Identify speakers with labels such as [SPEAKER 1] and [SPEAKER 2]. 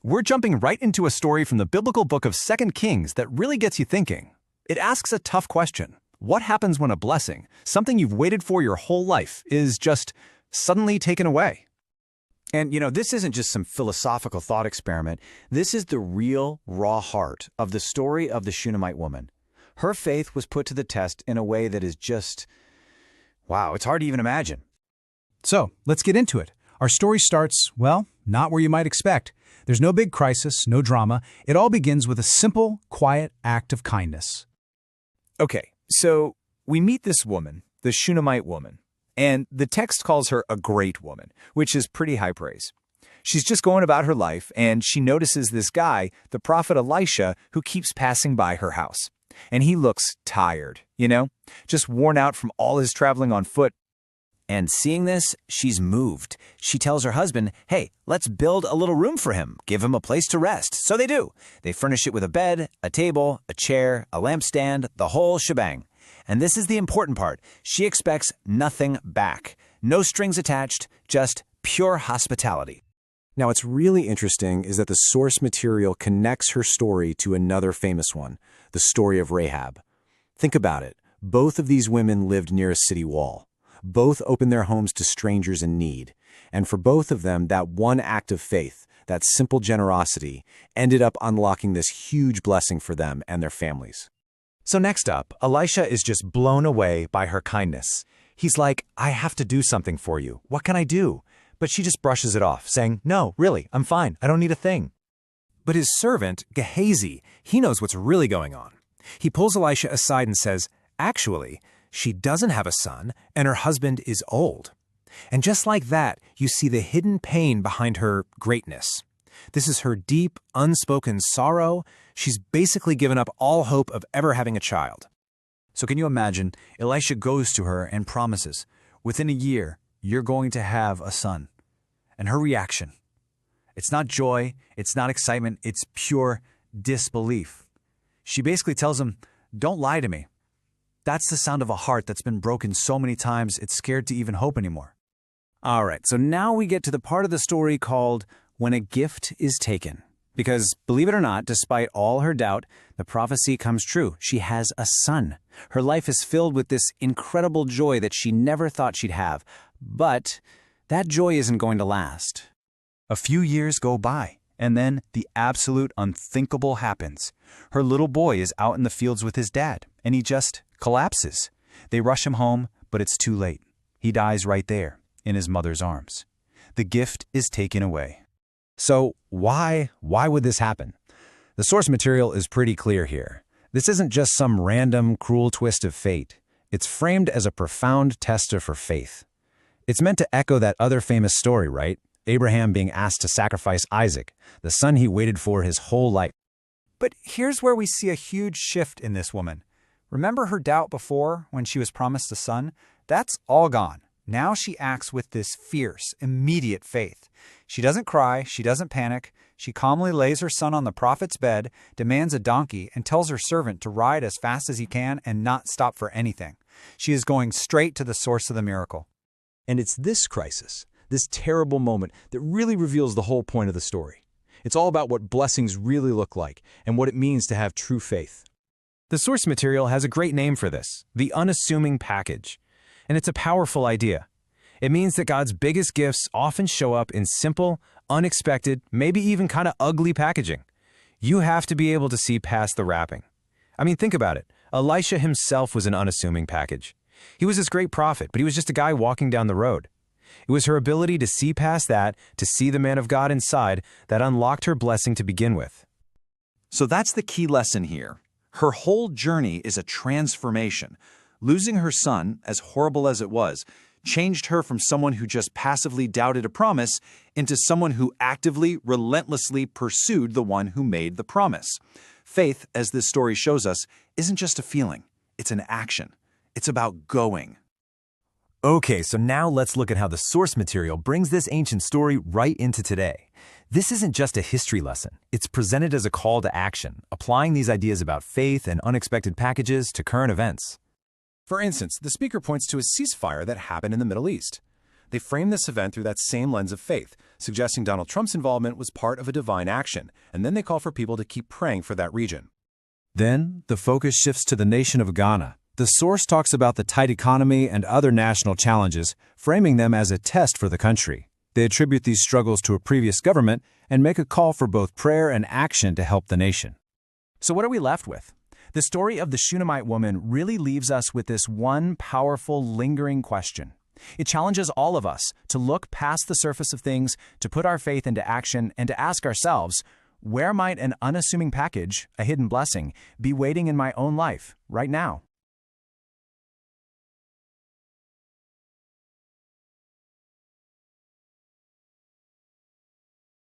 [SPEAKER 1] we're jumping right into a story from the biblical book of 2 Kings that really gets you thinking. It asks a tough question. What happens when a blessing, something you've waited for your whole life, is just suddenly taken away?
[SPEAKER 2] And, this isn't just some philosophical thought experiment. This is the real, raw heart of the story of the Shunammite woman. Her faith was put to the test in a way that is just, wow, it's hard to even imagine.
[SPEAKER 3] So, let's get into it. Our story starts, well, not where you might expect. There's no big crisis, no drama. It all begins with a simple, quiet act of kindness.
[SPEAKER 4] Okay, so we meet this woman, the Shunammite woman, and the text calls her a great woman, which is pretty high praise. She's just going about her life, and she notices this guy, the prophet Elisha, who keeps passing by her house. And he looks tired, just worn out from all his traveling on foot.
[SPEAKER 2] And seeing this, she's moved. She tells her husband, hey, let's build a little room for him, give him a place to rest. So they do. They furnish it with a bed, a table, a chair, a lampstand, the whole shebang. And this is the important part. She expects nothing back. No strings attached, just pure hospitality.
[SPEAKER 5] Now, what's really interesting is that the source material connects her story to another famous one, the story of Rahab. Think about it. Both of these women lived near a city wall. Both opened their homes to strangers in need. And for both of them, that one act of faith, that simple generosity, ended up unlocking this huge blessing for them and their families.
[SPEAKER 1] So next up, Elisha is just blown away by her kindness. He's like, I have to do something for you. What can I do? But she just brushes it off, saying, no, really, I'm fine. I don't need a thing. But his servant, Gehazi, he knows what's really going on. He pulls Elisha aside and says, actually, she doesn't have a son, and her husband is old. And just like that, you see the hidden pain behind her greatness. This is her deep, unspoken sorrow. She's basically given up all hope of ever having a child. So can you imagine, Elisha goes to her and promises, within a year, you're going to have a son. And her reaction, it's not joy, it's not excitement, it's pure disbelief. She basically tells him, don't lie to me. That's the sound of a heart that's been broken so many times it's scared to even hope anymore. All right, so now we get to the part of the story called When a Gift is Taken. Because, believe it or not, despite all her doubt, the prophecy comes true. She has a son. Her life is filled with this incredible joy that she never thought she'd have. But that joy isn't going to last. A few years go by, and then the absolute unthinkable happens. Her little boy is out in the fields with his dad, and he just collapses. They rush him home, but it's too late. He dies right there, in his mother's arms. The gift is taken away. So why would this happen? The source material is pretty clear here. This isn't just some random, cruel twist of fate. It's framed as a profound test of her faith. It's meant to echo that other famous story, right? Abraham being asked to sacrifice Isaac, the son he waited for his whole life.
[SPEAKER 4] But here's where we see a huge shift in this woman. Remember her doubt before when she was promised a son? That's all gone. Now she acts with this fierce, immediate faith. She doesn't cry, she doesn't panic. She calmly lays her son on the prophet's bed, demands a donkey, and tells her servant to ride as fast as he can and not stop for anything. She is going straight to the source of the miracle.
[SPEAKER 5] And it's this crisis, this terrible moment, that really reveals the whole point of the story. It's all about what blessings really look like and what it means to have true faith.
[SPEAKER 1] The source material has a great name for this, the unassuming package. And it's a powerful idea. It means that God's biggest gifts often show up in simple, unexpected, maybe even kind of ugly packaging. You have to be able to see past the wrapping. I mean, think about it. Elisha himself was an unassuming package. He was this great prophet, but he was just a guy walking down the road. It was her ability to see past that, to see the man of God inside, that unlocked her blessing to begin with.
[SPEAKER 6] So that's the key lesson here. Her whole journey is a transformation. Losing her son, as horrible as it was, changed her from someone who just passively doubted a promise into someone who actively, relentlessly pursued the one who made the promise. Faith, as this story shows us, isn't just a feeling. It's an action. It's about going.
[SPEAKER 1] Okay, so now let's look at how the source material brings this ancient story right into today. This isn't just a history lesson. It's presented as a call to action, applying these ideas about faith and unexpected packages to current events.
[SPEAKER 3] For instance, the speaker points to a ceasefire that happened in the Middle East.
[SPEAKER 5] They frame this event through that same lens of faith, suggesting Donald Trump's involvement was part of a divine action, and then they call for people to keep praying for that region.
[SPEAKER 3] Then, the focus shifts to the nation of Ghana. The source talks about the tight economy and other national challenges, framing them as a test for the country. They attribute these struggles to a previous government and make a call for both prayer and action to help the nation.
[SPEAKER 2] So what are we left with? The story of the Shunammite woman really leaves us with this one powerful, lingering question. It challenges all of us to look past the surface of things, to put our faith into action, and to ask ourselves, where might an unassuming package, a hidden blessing, be waiting in my own life right now?